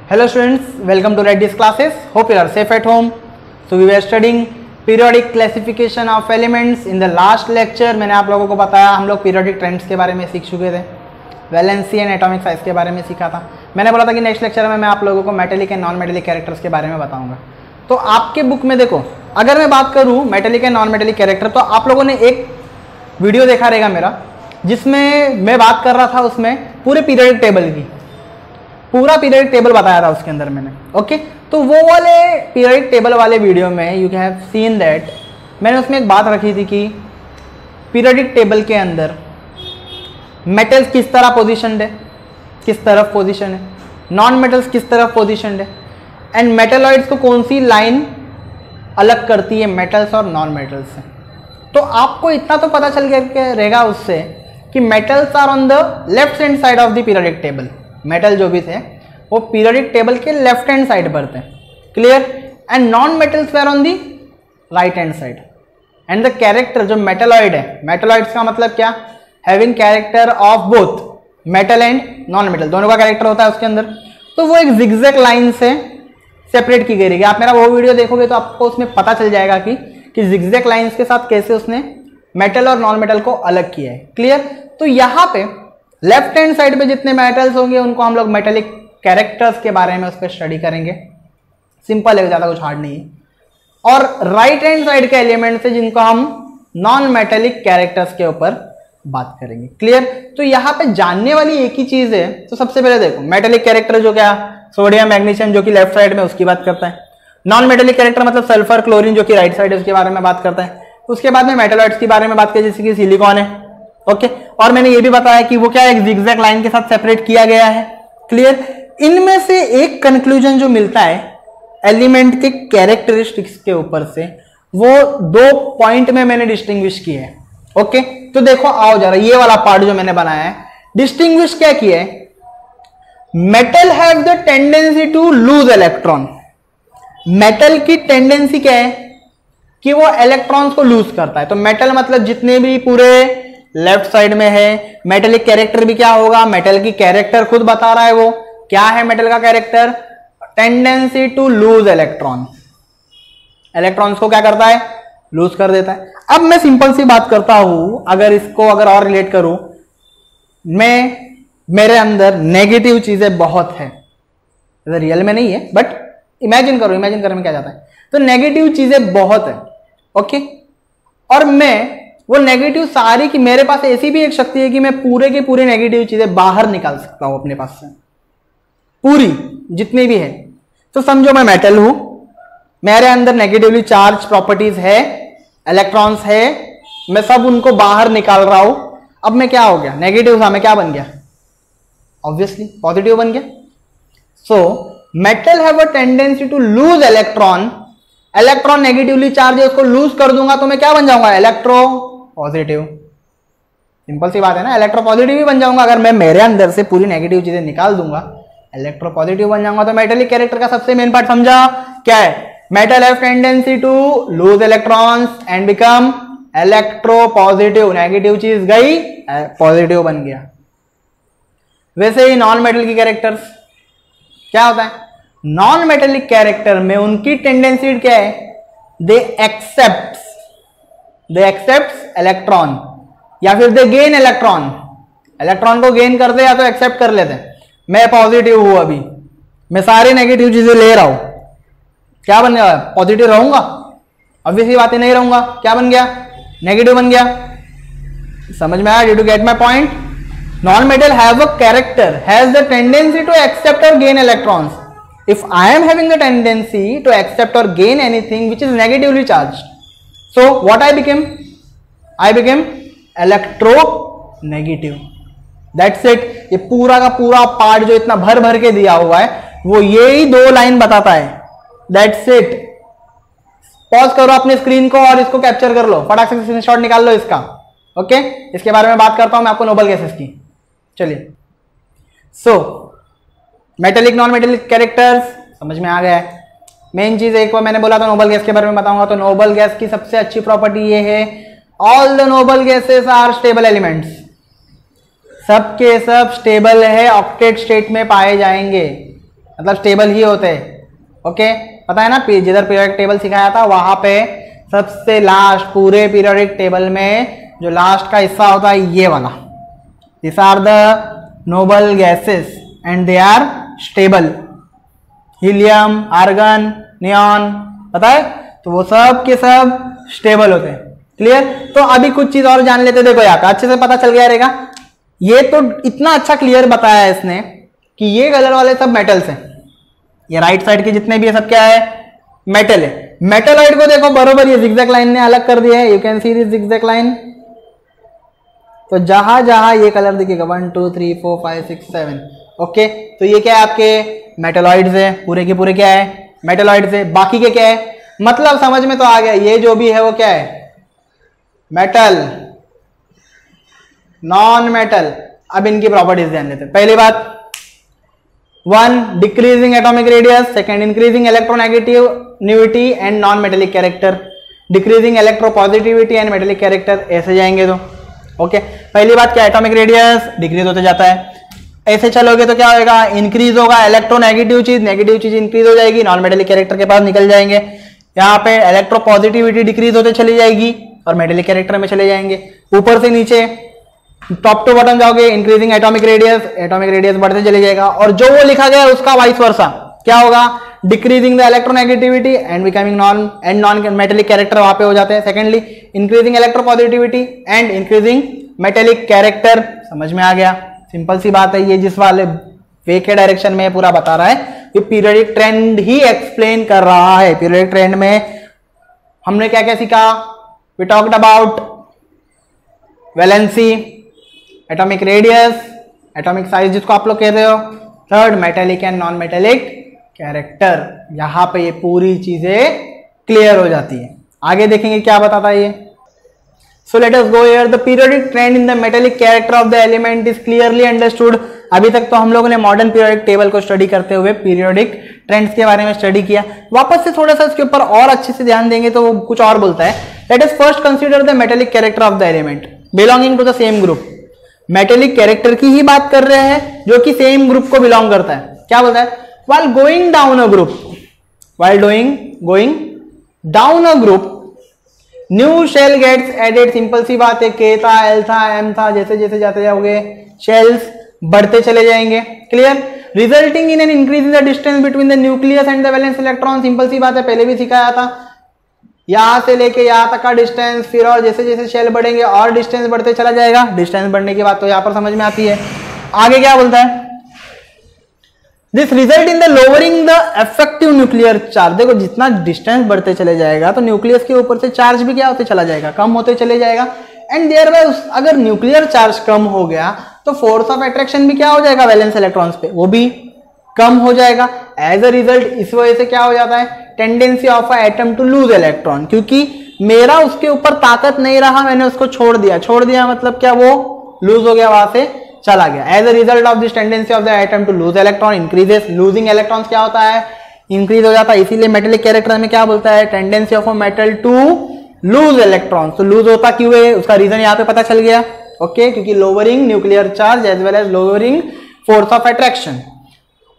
Hello students, welcome to Reddy's classes. Hope you are safe at home. So we were studying periodic classification of elements. In the last lecture मैंने आप लोगों को बताया हम लोग periodic trends के बारे में सीख चुके थे, वैलेंसी एंड एटॉमिक साइज के बारे में सीखा था। मैंने बोला था कि नेक्स्ट लेक्चर में मैं आप लोगों को metallic and non metallic characters के बारे में बताऊंगा। तो आपके बुक में देखो, अगर मैं बात करूं metallic and non metallic character, तो आप लोगों ने एक वीडियो देखा रहेगा मेरा, जिसमें मैं बात कर रहा था उसमें पूरे पीरियडिक टेबल की, पूरा पीरियडिक टेबल बताया था उसके अंदर मैंने। ओके, तो वो वाले पीरियडिक टेबल वाले वीडियो में यू हैव सीन दैट मैंने उसमें एक बात रखी थी कि पीरियडिक टेबल के अंदर मेटल्स किस तरह पोजीशनड है, किस तरफ पोजीशन है, नॉन मेटल्स किस तरफ पोजीशनड है, एंड मेटलॉइड्स को कौन सी लाइन अलग करती है मेटल्स और नॉन मेटल्स से। तो आपको इतना तो पता चल गया रहेगा उससे कि metals are on the left hand side of the periodic table. Metal जो भी थे वो पीरियडिक टेबल के लेफ्ट हैंड साइड पर थे, clear. And non metals were on the right hand side. And the character जो मेटलॉइड है, metalloids का मतलब क्या, having character of both metal and non metal, दोनों का कैरेक्टर होता है उसके अंदर। तो वो एक जिगजैग लाइन से सेपरेट की गई रहेगी। आप मेरा वो वीडियो देखोगे तो आपको उसमें पता चल जाएगा कि जिगजैग लाइंस के साथ कैसे उसने मेटल और नॉन मेटल को अलग किया है, क्लियर। तो यहाँ पे लेफ्ट हैंड साइड पे जितने मेटल्स होंगे उनको हम लोग मेटेलिक कैरेक्टर्स के बारे में उस पर स्टडी करेंगे। सिंपल है, ज्यादा कुछ हार्ड नहीं है। और राइट हैंड साइड के एलिमेंट्स है जिनको हम नॉन मेटेलिक कैरेक्टर्स के ऊपर बात करेंगे, क्लियर। तो यहाँ पे जानने वाली एक ही चीज है। तो सबसे पहले देखो मेटेलिक कैरेक्टर जो क्या, सोडियम मैग्नीशियम जो कि लेफ्ट साइड में, उसकी बात करता है। नॉन मेटेलिक कैरेक्टर मतलब सल्फर क्लोरीन जो कि राइट साइड है, उसके बारे में बात करता है। उसके बाद में मेटलॉइड्स के बारे में बात करें जैसे कि सिलिकॉन है, ओके। और मैंने ये भी बताया कि वो क्या एक जिगजैग लाइन के साथ सेपरेट किया गया है, क्लियर। इनमें से एक कंक्लूजन जो मिलता है एलिमेंट के कैरेक्टरिस्टिक्स के ऊपर से, वो दो पॉइंट में मैंने डिस्टिंग्विश किया है, ओके। तो देखो आओ जरा, ये वाला पार्ट जो मैंने बनाया है, डिस्टिंग्विश क्या किया है, metal have the tendency to lose electron. Metal की टेंडेंसी क्या है कि वो इलेक्ट्रॉन्स को लूज करता है। तो मेटल मतलब जितने भी पूरे लेफ्ट साइड में है, मेटेलिक कैरेक्टर भी क्या होगा, मेटल की कैरेक्टर खुद बता रहा है वो क्या है मेटल का character, tendency to lose electron. Electrons को क्या करता है, लूज कर देता है। अब मैं सिंपल सी बात करता हूं, अगर इसको अगर और रिलेट करूं, मेरे अंदर नेगेटिव चीजें बहुत है, रियल में नहीं है बट इमेजिन करो, इमेजिन करने में क्या जाता है। तो नेगेटिव चीजें बहुत है, ओके। और मैं वो नेगेटिव सारी की, मेरे पास ऐसी भी एक शक्ति है कि मैं पूरे के पूरे नेगेटिव चीजें बाहर निकाल सकता हूं अपने पास से, पूरी जितनी भी है। तो समझो मैं मेटल हूं, मेरे अंदर नेगेटिवली चार्ज प्रॉपर्टीज है, इलेक्ट्रॉन्स है, मैं सब उनको बाहर निकाल रहा हूं। अब मैं क्या हो गया, नेगेटिव था, मैं क्या बन गया, ऑब्वियसली पॉजिटिव बन गया। So metal have a tendency to lose electron. Electron negatively charge है, उसको लूज कर दूंगा तो मैं क्या बन जाऊंगा, इलेक्ट्रो पॉजिटिव। सिंपल सी बात है ना, इलेक्ट्रो पॉजिटिव ही बन जाऊंगा। अगर मैं मेरे अंदर से पूरी नेगेटिव चीजें निकाल दूंगा, इलेक्ट्रो पॉजिटिव बन जाऊंगा। तो मेटेलिक कैरेक्टर का सबसे मेन पार्ट समझा क्या है, metal have tendency to lose electrons and become electropositive. Negative चीज गई, पॉजिटिव बन गया। वैसे ही नॉन मेटल की कैरेक्टर्स क्या होता है, नॉन मेटेलिक कैरेक्टर में उनकी टेंडेंसी क्या है, दे एक्सेप्ट इलेक्ट्रॉन या फिर दे गेन इलेक्ट्रॉन। इलेक्ट्रॉन को गेन करते या तो एक्सेप्ट कर लेते हैं। मैं पॉजिटिव हूं, अभी मैं सारी नेगेटिव चीजें ले रहा हूं, क्या बन गया, पॉजिटिव रहूंगा, ऑब्वियसली बात है नहीं रहूंगा, क्या बन गया, नेगेटिव बन गया। समझ में आया, did you get my point. Non metal have a character, has the tendency to accept और gain electrons. If I am having the tendency to accept or gain anything which is negatively charged, so what I became electronegative. That's it. ये पूरा का पूरा part जो इतना भर भर के दिया हुआ है वो यही दो लाइन बताता है। That's it. पॉज करो अपने स्क्रीन को और इसको कैप्चर कर लो, फटाक से स्क्रीनशॉट निकाल लो इसका, ओके। इसके बारे में बात करता हूं मैं आपको नोबल गैसेस की। चलिए, सो मेटेलिक नॉन मेटेलिक कैरेक्टर्स समझ में आ गया है। मेन चीज एक बार मैंने बोला था नोबल गैस के बारे में बताऊंगा। तो नोबल गैस की सबसे अच्छी प्रॉपर्टी ये है, all the noble gases are stable elements. सब के सब स्टेबल है, ऑक्टेट स्टेट में पाए जाएंगे। मतलब स्टेबल ही होते हैं। ओके, पता है ना, जिधर पीरियोडिक टेबल सिखाया था वहां पे सबसे लास्ट पूरे पीरियोडिक टेबल में जो लास्ट का हिस्सा होता है ये वाला, this are the noble gases and they are stable, helium, argon, neon, पता है, तो वो सब के सब स्टेबल होते हैं। क्लियर? तो अभी कुछ चीज और जान लेते, देखो यहाँ का अच्छे से पता चल गया रहेगा। ये तो इतना अच्छा क्लियर बताया है इसने कि ये कलर वाले सब मेटल्स हैं, ये राइट साइड के जितने भी है सब क्या है, मेटल है। मेटलॉइड को देखो बरोबर ये जिगजैग लाइन ने अलग कर दिया है, you can see this zigzag line. तो जहां जहां ये कलर दिखेगा 1 2 3 4 5 6 7, ओके, तो ये क्या है आपके मेटलॉइड्स है, पूरे के पूरे क्या है, मेटलॉइड्स है। बाकी के क्या है, मतलब समझ में तो आ गया, ये जो भी है वो क्या है, मेटल, नॉन मेटल। अब इनकी प्रॉपर्टीज ध्यान देते हैं। पहली बात, 1 decreasing atomic radius, second increasing electronegativity and non metallic character, decreasing electropositivity and metallic character, ऐसे जाएंगे तो ओके। पहली बात क्या, एटॉमिक रेडियस डिक्रीज होते जाता है, ऐसे चलोगे तो क्या होगा, इंक्रीज होगा, इलेक्ट्रोनेगेटिव चीज इंक्रीज हो जाएगी, नॉन मेटेलिक कैरेक्टर के पास निकल जाएंगे। यहाँ पे इलेक्ट्रोपॉजिटिविटी डिक्रीज होते चली जाएगी और मेटेलिक कैरेक्टर में चले जाएंगे। ऊपर से नीचे टॉप टू बॉटम जाओगे, इंक्रीजिंग एटॉमिक रेडियस बढ़ते चले जाएगा, और जो वो लिखा गया उसका वाइस वर्सा क्या होगा, decreasing the electronegativity and becoming non metallic character वहां पे हो जाते हैं। Secondly increasing electropositivity and increasing metallic character, समझ में आ गया, सिंपल सी बात है। ये जिस वाले वे के डायरेक्शन में पूरा बता रहा है, ये पीरियोडिक ट्रेंड ही एक्सप्लेन कर रहा है। पीरियोडिक ट्रेंड में हमने क्या क्या सीखा, we talked about valency, atomic radius, atomic size जिसको आप लोग कहते हो, third metallic and non metallic character. यहां पे ये पूरी चीजें क्लियर हो जाती है। आगे देखेंगे क्या बताता है ये। So let us go here. The periodic trend in the metallic character of the element is clearly understood. अभी तक तो हम लोगों ने मॉडर्न पीरियोडिक टेबल को स्टडी करते हुए पीरियोडिक ट्रेंड्स के बारे में स्टडी किया। वापस से थोड़ा सा इसके ऊपर और अच्छे से ध्यान देंगे तो वो कुछ और बोलता है। Let us first consider the metallic character of the element belonging to the same group. Metallic character की ही बात कर रहे हैं जो कि सेम ग्रुप को बिलोंग करता है। क्या बोलता है, while going down a group, while going down a group, new shell gets added. Simple सी बात है, के था, एल था, एम था, जैसे जैसे जाते जाओगे शेल्स बढ़ते चले जाएंगे। Clear? Resulting in an increase in the distance between the nucleus and the valence electron. Simple सी बात है, पहले भी सिखाया था, यहां से लेके यहां तक का डिस्टेंस, फिर और जैसे जैसे शेल बढ़ेंगे और डिस्टेंस बढ़ते चला जाएगा। डिस्टेंस बढ़ने की बात तो यहां पर समझ में आती है। आगे क्या बोलता है, this result in the lowering the effective nuclear charge. देखो जितना डिस्टेंस बढ़ते चले जाएगा तो न्यूक्लियस के ऊपर से चार्ज भी क्या होते चला जाएगा, कम होते चले जाएगा। एंड देयर बाय अगर न्यूक्लियर चार्ज कम हो गया तो फोर्स ऑफ अट्रैक्शन भी क्या हो जाएगा वैलेंस इलेक्ट्रॉन्स पे, वो भी कम हो जाएगा। एज अ रिजल्ट इस वजह से क्या हो जाता है, tendency of a atom to lose electron, क्योंकि मेरा उसके ऊपर ताकत नहीं रहा, मैंने उसको छोड़ दिया मतलब क्या, वो लूज हो गया, वहां से चला गया। As a result of this tendency of the atom to lose electron increases, losing electrons क्या होता है, इंक्रीज हो जाता है। इसीलिए मेटेलिक कैरेक्टर में क्या बोलता है, tendency of a metal to lose electron. तो लूज होता क्यों है, उसका रीजन यहाँ पे पता चल गया। ओके, क्योंकि lowering nuclear charge as well as lowering force of attraction.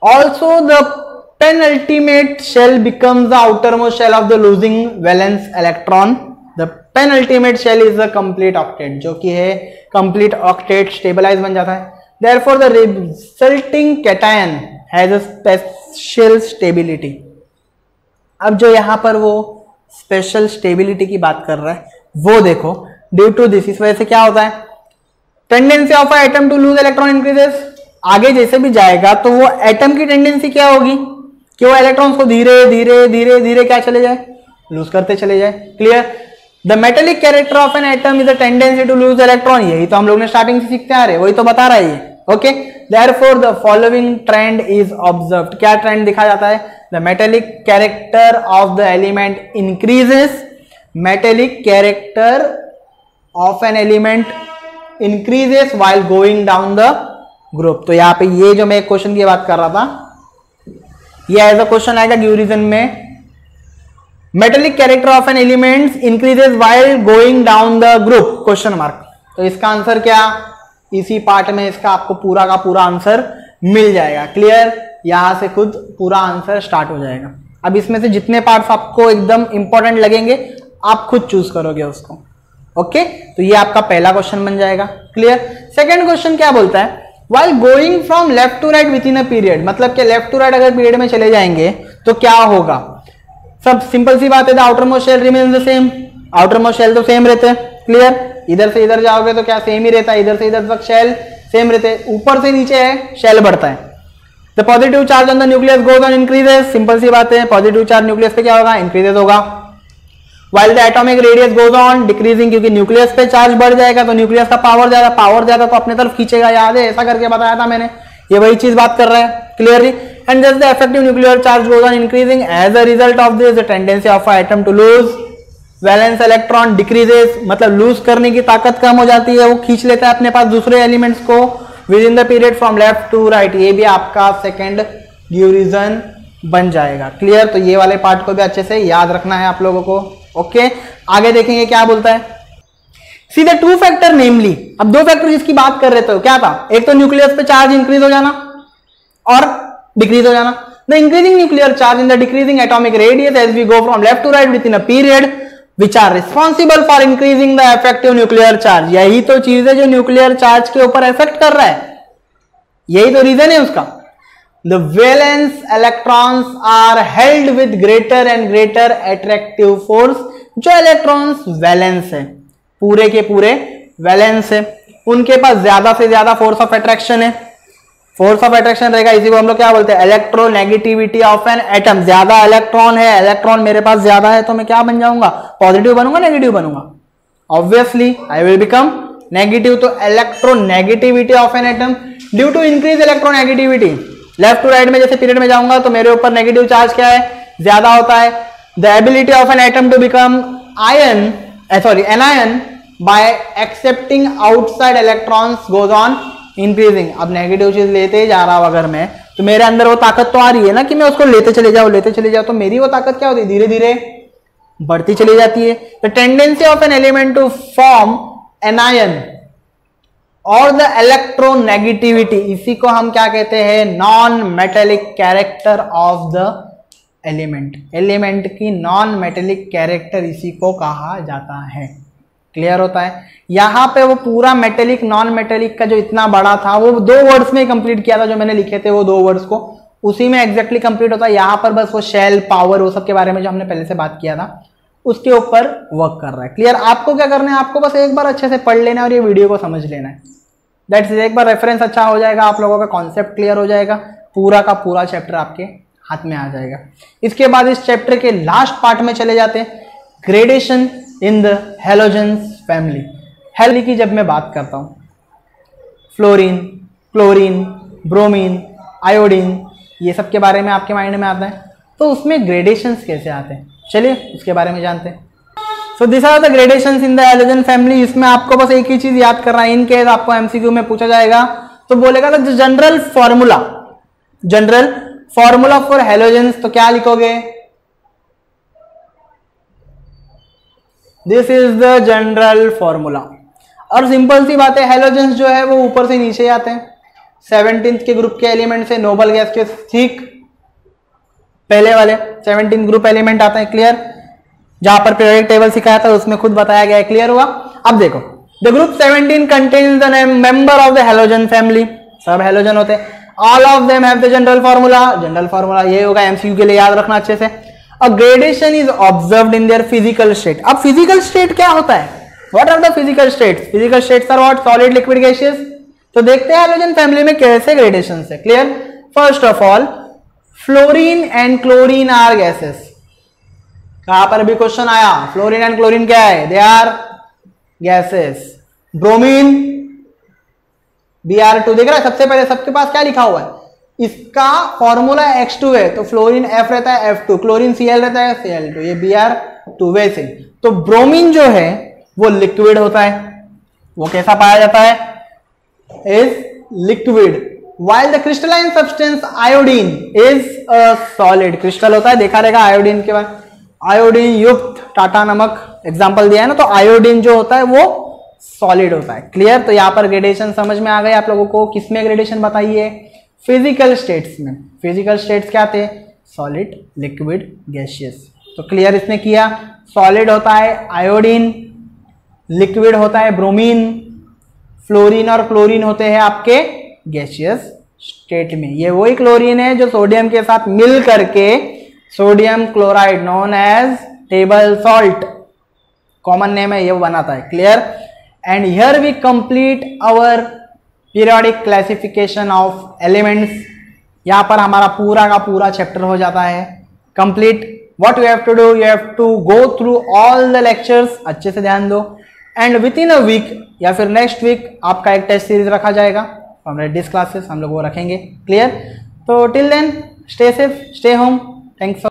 Also the penultimate shell becomes the outermost shell of the losing valence electron. The penultimate shell is the complete octet, जो कि है complete octet, stabilize बन जाता है। Therefore the resulting cation has a special stability. अब जो यहाँ पर वो special stability की बात कर रहा है वो देखो, due to this, इस वजह से क्या होता है, tendency of an atom to lose electron increases। आगे जैसे भी जाएगा तो वो एटम की टेंडेंसी क्या होगी कि वो इलेक्ट्रॉन्स को धीरे धीरे धीरे धीरे क्या चले जाए, लूज करते चले जाए। Clear? The metallic character of an atom is the tendency to lose electron. यही तो हम लोग ने स्टार्टिंग से सीखते आ रहे, वही तो बता रहा है ये। Okay, therefore the following trend is observed. क्या ट्रेंड दिखा जाता है, the metallic character of the element increases, metallic character of an element increases while going down the group. तो यहाँ पे ये जो मैं एक क्वेश्चन की बात कर रहा था, ये एज अ क्वेश्चन आएगा ड्यू रीजन में, metallic character of an element increases while going down the group, question mark. तो इसका आंसर क्या, इसी पार्ट में इसका आपको पूरा का पूरा आंसर मिल जाएगा। क्लियर? यहां से खुद पूरा आंसर स्टार्ट हो जाएगा। अब इसमें से जितने पार्ट्स आपको एकदम इंपॉर्टेंट लगेंगे आप खुद चूज करोगे उसको। ओके, तो ये आपका पहला क्वेश्चन बन जाएगा। क्लियर। सेकंड क्वेश्चन क्या बोलता है, while going from left to right within a period, मतलब कि लेफ्ट टू राइट अगर पीरियड में चले जाएंगे तो क्या होगा। सब सिंपल सी बात है, outermost shell remains the same, outermost shell तो सेम रहते हैं। क्लियर। इधर से इधर जाओगे तो क्या सेम ही रहता है, इधर से इधर तक शेल सेम रहते हैं, ऊपर से नीचे है शेल बढ़ता है। The positive charge on the nucleus goes on increases, simple सी बात है, पॉजिटिव चार्ज न्यूक्लियस पे क्या होगा, इंक्रीजेस होगा। while the atomic radius goes on decreasing, क्योंकि न्यूक्लियस पे चार्ज बढ़ जाएगा तो न्यूक्लियस का पावर ज्यादा तो अपने तरफ खींचेगा, याद है ऐसा करके बताया था मैंने, ये वही चीज बात कर रहा है clearly. And just the effective nuclear charge goes on increasing, as a result of this the tendency of atom to lose valence electron decreases, मतलब लूज करने की ताकत कम हो जाती है, वो खींच लेता है अपने पास दूसरे एलिमेंट्स को within the period from left to right. ये भी आपका सेकेंड ड्यू रीजन बन जाएगा। क्लियर। तो ये वाले पार्ट को भी अच्छे से याद रखना है आप लोगों को। ओके, आगे देखेंगे क्या बोलता है। सी द टू फैक्टर नेमली, अब दो फैक्टर जिसकी बात कर रहे थे क्या था, एक तो न्यूक्लियस पे चार्ज इंक्रीज हो जाना और डिक्रीज हो जाना। The increasing nuclear charge in the decreasing atomic radius as we go from left to right within a period which are responsible for increasing the effective nuclear charge. यही तो चीज है जो न्यूक्लियर चार्ज के ऊपर effect कर रहा है, यही तो रीजन है उसका। The valence electrons are held with greater and greater attractive force। जो इलेक्ट्रॉन्स वैलेंस है, पूरे के पूरे वैलेंस है, उनके पास ज्यादा से ज्यादा फोर्स ऑफ अट्रैक्शन है, फोर्स ऑफ अट्रैक्शन रहेगा, इसी को हम लोग क्या बोलते हैं, इलेक्ट्रोनेगेटिविटी ऑफ एन एटम। ज्यादा इलेक्ट्रॉन है, इलेक्ट्रॉन मेरे पास ज्यादा है तो मैं क्या बन जाऊंगा, पॉजिटिव बनूंगा नेगेटिव बनूंगा, obviously I will become negative. तो electronegativity of an atom due to increase electronegativity, left to right में जैसे पीरियड में जाऊंगा तो मेरे ऊपर नेगेटिव चार्ज क्या है, ज्यादा होता है। The ability of an atom to become anion by accepting outside electrons goes on increasing. अब नेगेटिव चीज लेते जा रहा हूं अगर मैं, तो मेरे अंदर वो ताकत तो आ रही है ना कि मैं उसको लेते चले जाऊं, तो मेरी वो ताकत क्या होती है, धीरे धीरे बढ़ती चली जाती है। The tendency of an element to form anion और द इलेक्ट्रोनेगेटिविटी, इसी को हम क्या कहते हैं, non metallic character of the element. Element की नॉन मेटेलिक कैरेक्टर इसी को कहा जाता है। क्लियर होता है। यहां पे वो पूरा मेटेलिक नॉन मेटेलिक का जो इतना बड़ा था वो 2 वर्ड्स में कंप्लीट किया था, जो मैंने लिखे थे वो 2 वर्ड्स को, उसी में एग्जैक्टली कंप्लीट होता है। यहां पर बस वो शेल पावर वो सब के बारे में जो हमने पहले से बात किया था उसके ऊपर वर्क कर रहा है। क्लियर। आपको क्या करना है, आपको बस एक बार अच्छे से पढ़ लेना है और ये वीडियो को समझ लेना है। That's it. एक बार रेफरेंस अच्छा हो जाएगा, आप लोगों का कॉन्सेप्ट क्लियर हो जाएगा, पूरा का पूरा चैप्टर आपके हाथ में आ जाएगा। इसके बाद इस चैप्टर के लास्ट पार्ट में चले जाते हैं, gradation in the halogens family. हेली की जब मैं बात करता हूं, फ्लोरीन, क्लोरीन, ब्रोमीन, आयोडीन, ये सब के बारे में आपके माइंड में आता है, तो उसमें ग्रेडेशंस कैसे आते हैं, चलिए उसके बारे में जानते हैं। So this are the gradations in the halogen family. इसमें आपको बस एक ही चीज याद करना है, इन केस आपको एमसीक्यू में पूछा जाएगा तो बोलेगा the general formula for halogens, तो क्या लिखोगे, this is the general formula. और सिंपल सी बात है, हैलोजेंस जो है वो ऊपर से नीचे आते हैं, 17th के ग्रुप के एलिमेंट से नोबल गैस के ठीक पहले वाले 17 ग्रुप एलिमेंट आते हैं। क्लियर। जहां पर पीरियोडिक टेबल सिखाया था उसमें खुद बताया गया है। क्लियर हुआ। अब देखो, the group 17 contains the member of the halogen family, सब हैलोजन होते हैं। All of them have the general formula, general formula ये होगा, एमसीक्यू के लिए याद रखना अच्छे से। A gradation is observed in their physical state. अब फिजिकल स्टेट क्या होता है, what are the physical states, physical states are what, solid, liquid, gaseous. तो देखते हैं हैलोजन फैमिली में कैसे ग्रेडेशन है। Clear. First of all, fluorine and chlorine are gases. कहां पर भी क्वेश्चन आया, फ्लोरीन एंड क्लोरीन क्या है, they are gases. Bromine Br2, देख रहा है सबसे पहले सबके पास क्या लिखा हुआ है, इसका फॉर्मूला X2 है तो फ्लोरीन F रहता है F2, क्लोरीन Cl रहता है Cl2, ये Br2 वैसे। तो ब्रोमीन जो है वो लिक्विड होता है, वो कैसा पाया जाता है, is liquid. while the crystalline substance iodine is a solid, crystal होता है, देखा रहेगा आयोडीन के बाद, आयोडीन युक्त टाटा नमक एग्जांपल दिया है ना, तो आयोडीन जो होता है वो सॉलिड होता है। क्लियर। तो यहां पर ग्रेडेशन समझ में आ गई आप लोगों को, किसमें ग्रेडेशन बताइए, फिजिकल स्टेट्स में। फिजिकल स्टेट्स क्या थे? Solid, liquid, gaseous. तो क्लियर इसने किया, सॉलिड होता है आयोडीन, लिक्विड होता है ब्रोमीन, फ्लोरीन और क्लोरीन होते हैं आपके गैसियस स्टेट में। ये वही क्लोरीन है जो सोडियम के साथ मिल करके sodium chloride known as table salt, common name है, ये बनाता है। Clear? And here we complete our periodic classification of elements. यहां पर हमारा पूरा का पूरा चैप्टर हो जाता है complete. What you have to do, you have to go through all the lectures, अच्छे से ध्यान दो, and within a week या फिर नेक्स्ट वीक आपका एक टेस्ट सीरीज रखा जाएगा फ्रॉम रेडिस क्लासेस, हम लोग वो रखेंगे। क्लियर? तो till then stay safe, stay home, thanks.